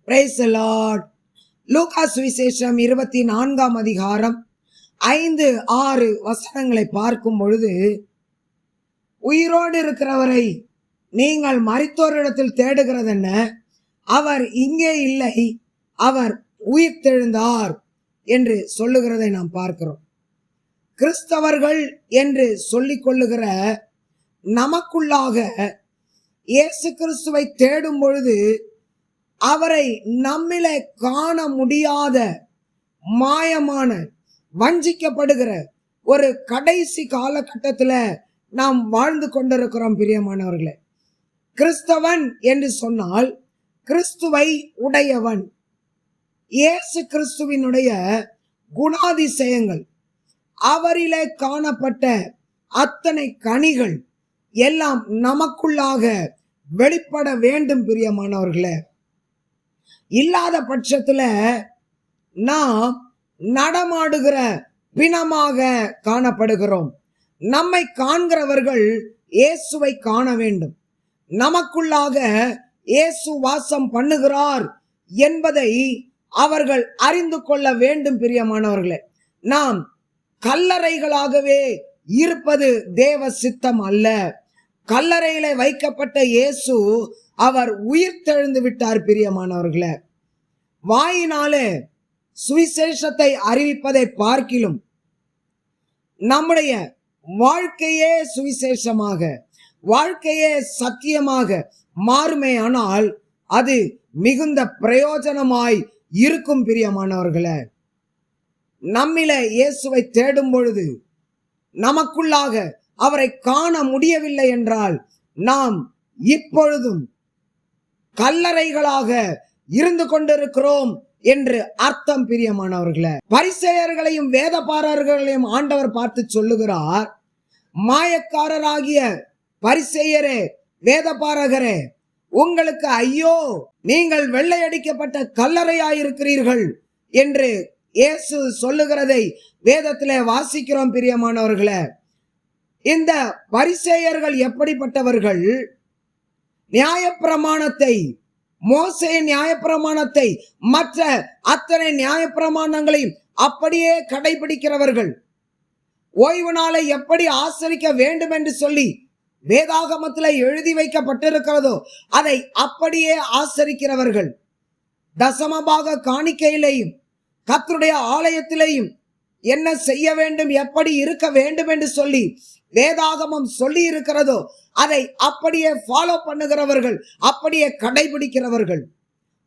Praise the Lord. லூக்கா சுவிசேஷம் 24ஆம் அதிகாரம் 5-6 வசனங்களை பார்க்கும் பொழுது, உயிரோடு இருக்கிறவரை நீங்கள் மரித்தோரிடத்தில் தேடுகிறதென்ன? அவர் இங்கே இல்லை, அவர் உயிர்த்தெழுந்தார் என்று சொல்லுகிறதை நாம் பார்க்கிறோம். கிறிஸ்தவர்கள் என்று சொல்லிக் கொள்ளுகிற நமக்குள்ளாக இயேசு கிறிஸ்துவை தேடும் பொழுது அவரை நம்மிலே காண முடியாத மாயமான வஞ்சிக்கப்படுகிற ஒரு கடைசி காலகட்டத்தில் நாம் வாழ்ந்து கொண்டிருக்கிறோம். பிரியமானவர்களே, கிறிஸ்தவன் என்று சொன்னால் கிறிஸ்துவை உடையவன். இயேசு கிறிஸ்துவினுடைய குணாதிசயங்கள், அவரிலே காணப்பட்ட அத்தனை கனிகள் எல்லாம் நமக்குள்ளாக வெளிப்பட வேண்டும். பிரியமானவர்களே, இல்லாத பட்சத்துல நாம் நடமாடுகிற பிணமாக காணப்படுகிறோம். நம்மை காண்கிறவர்கள் இயேசுவை காண வேண்டும். நமக்குள்ளாக இயேசு வாசம் பண்ணுகிறார் என்பதை அவர்கள் அறிந்து கொள்ள வேண்டும். பிரியமானவர்களே, நாம் கல்லறைகளாகவே இருப்பது தேவ சித்தம் அல்ல. கல்லறையில வைக்கப்பட்ட இயேசு அவர் உயிர்த்தெழுந்து விட்டார். பிரியமானவர்களே, வாயினாலே சுவிசேஷத்தை அறிவிப்பதை பார்க்கிலும் நம்முடைய வாழ்க்கையே சுவிசேஷமாக, வாழ்க்கையே சத்தியமாக மாறுமே ஆனால் அது மிகுந்த பிரயோஜனமாய் இருக்கும். பிரியமானவர்களே, நம்மில இயேசுவை தேடும் பொழுது நமக்குள்ளாக அவரை காண முடியவில்லை என்றால் நாம் இப்பொழுதும் கல்லறைகளாக இருந்து கொண்டிருக்கிறோம் என்று அர்த்தம். பிரியமானவர்களே, பரிசேயர்களையும் வேதபாரர்களையும் ஆண்டவர் பார்த்து சொல்லுகிறார், மாயக்காரராகிய பரிசேயரே, வேதபாரகரே, உங்களுக்கு ஐயோ, நீங்கள் வெள்ளையடிக்கப்பட்ட கல்லறையாயிருக்கிறீர்கள் என்று இயேசு சொல்லுகிறதை வேதத்திலே வாசிக்கிறோம். பிரியமானவர்களே, இந்த பரிசேயர்கள் எப்படிப்பட்டவர்கள்? நியாயப்பிரமாணத்தை, மோசேயின் நியாயப்பிரமாணத்தை, மற்ற அத்தனை நியாயப்பிரமாணங்களையும் அப்படியே கடைபிடிக்கிறவர்கள். ஓய்வு நாளை எப்படி ஆசரிக்க வேண்டும் என்று சொல்லி வேதாகமத்தில் எழுதி வைக்கப்பட்டிருக்கிறதோ அதை அப்படியே ஆசரிக்கிறவர்கள். தசமபாக காணிக்கையிலேயும் கர்த்தருடைய ஆலயத்திலேயும் என்ன செய்ய வேண்டும், எப்படி இருக்க வேண்டும் என்று சொல்லி வேதாகமம் சொல்லி இருக்கிறதோ அதை அப்படியே ஃபாலோ பண்ணுகிறவர்கள், அப்படியே கடைபிடிக்கிறவர்கள்.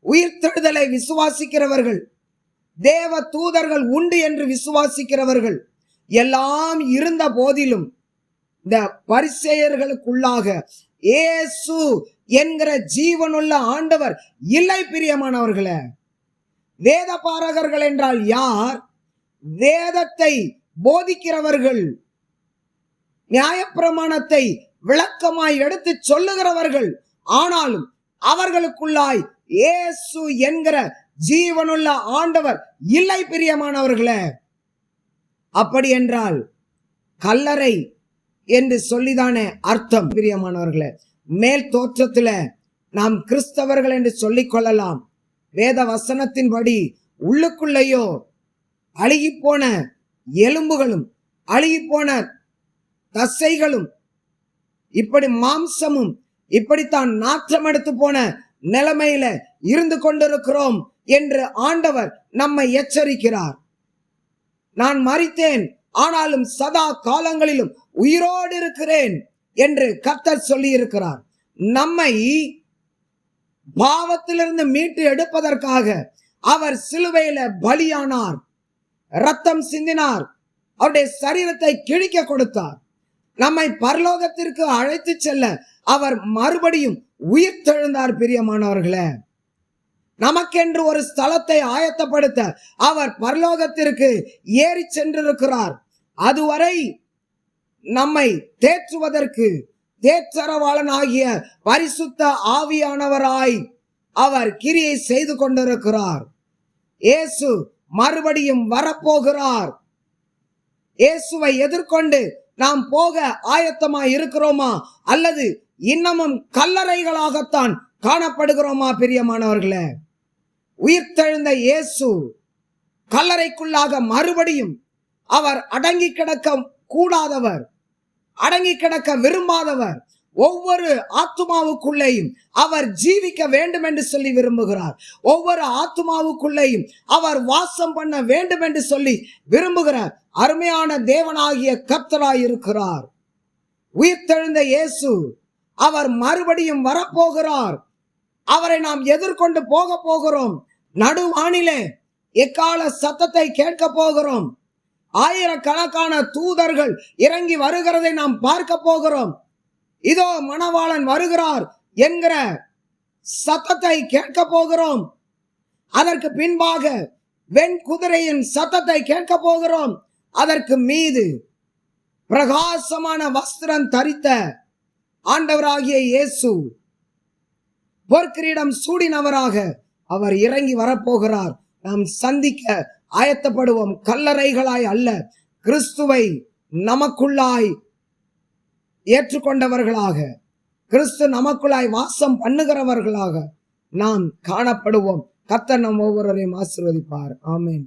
உயிர்த்தெழுதலை விசுவாசிக்கிறவர்கள், தேவ தூதர்கள் உண்டு என்று விசுவாசிக்கிறவர்கள் எல்லாம் இருந்த போதிலும் இந்த பரிசேயர்களுக்குள்ளாக இயேசு என்கிற ஜீவனுள்ள ஆண்டவர் இல்லை. பிரியமானவர்களே, வேதபாரகர்கள் என்றால் யார்? வேதத்தை போதிக்கிறவர்கள், நியாயப்பிரமாணத்தை விளக்கமாய் எடுத்து சொல்லுகிறவர்கள். ஆனாலும் அவர்களுக்குள்ளாய் இயேசு என்கிற ஜீவனுள்ள ஆண்டவர் இல்லை. பிரியமானவர்களே, அப்படி என்றால் கல்லறை என்று சொல்லிதானே அர்த்தம். பிரியமானவர்களே, மேல் தோற்றத்துல நாம் கிறிஸ்தவர்கள் என்று சொல்லிக் கொள்ளலாம். வேத வசனத்தின்படி உள்ளுக்குள்ளேயோ அழுகிப்போன எலும்புகளும் அழுகிப்போன தசைகளும், இப்படி மாம்சமும் இப்படித்தான் நாற்றம் எடுத்து போன நிலைமையில இருந்து கொண்டிருக்கிறோம் என்று ஆண்டவர் நம்மை எச்சரிக்கிறார். நான் மரித்தேன், ஆனாலும் சதா காலங்களிலும் உயிரோடு இருக்கிறேன் என்று கர்த்தர் சொல்லி இருக்கிறார். நம்மை பாவத்திலிருந்து மீட்டு எடுப்பதற்காக அவர் சிலுவையில பலியானார், ரத்தம் சிந்தினார், அவருடைய சரீரத்தை கிழிக்க கொடுத்தார். நம்மை பரலோகத்திற்கு அழைத்து செல்ல அவர் மறுபடியும் உயிர்த்தெழுந்தார். பிரியமானவர்களே, நமக்கென்று ஒரு ஸ்தலத்தை ஆயத்தப்படுத்த அவர் பரலோகத்திற்கு ஏறி சென்றிருக்கிறார். அதுவரை நம்மை தேற்றுவதற்கு தேற்றரவாளன் ஆகிய பரிசுத்த ஆவியானவராய் அவர் கிரியை செய்து கொண்டிருக்கிறார். இயேசு மறுபடியும் வரப்போகிறார். இயேசுவை எதிர்கொண்டு நாம் போக ஆயத்தமாய் இருக்கிறோமா, அல்லது இன்னமும் கல்லறைகளாகத்தான் காணப்படுகிறோமா? பிரியமானவர்களே, உயிர்த்தெழுந்த இயேசு கல்லறைக்குள்ளாக மறுபடியும் அவர் அடங்கி கிடக்க கூடாதவர், அடங்கி கிடக்க விரும்பாதவர். ஒவ்வொரு ஆத்துமாவுக்குள்ளேயும் அவர் ஜீவிக்க வேண்டும் என்று சொல்லி விரும்புகிறார். ஒவ்வொரு ஆத்துமாவுக்குள்ளேயும் அவர் வாசம் பண்ண வேண்டும் என்று சொல்லி விரும்புகிறார். அருமையான தேவனாகிய கர்த்தராய் இருக்கிறார். உயிர்த்தெழுந்த இயேசு அவர் மறுபடியும் வரப்போகிறார். அவரை நாம் எதிர்கொண்டு போக போகிறோம். நடுவானிலே எக்கால சத்தத்தை கேட்க போகிறோம். ஆயிரக்கணக்கான தூதர்கள் இறங்கி வருகிறதை நாம் பார்க்க போகிறோம். இதோ மணவாளன் வருகிறார் என்கிற சத்தத்தை கேட்க போகிறோம். அதற்கு பின்பாக வெண்குதிரையின் சத்தத்தை கேட்க போகிறோம். அதற்கு மீது பிரகாசமான வஸ்திரம் தரித்த ஆண்டவராகிய இயேசு பொற்கிரீடம் சூடினவராக அவர் இறங்கி வரப்போகிறார். நாம் சந்திக்க ஆயத்தப்படுவோம். கல்லறைகளாய் அல்ல, கிறிஸ்துவை நமக்குள்ளாய் ஏற்றுக்கொண்டவர்களாக, கிறிஸ்து நமக்குள்ளாய் வாசம் பண்ணுகிறவர்களாக நாம் காணப்படுவோம். கர்த்தர் நம் ஒவ்வொருவரையும் ஆசீர்வதிப்பார். ஆமென்.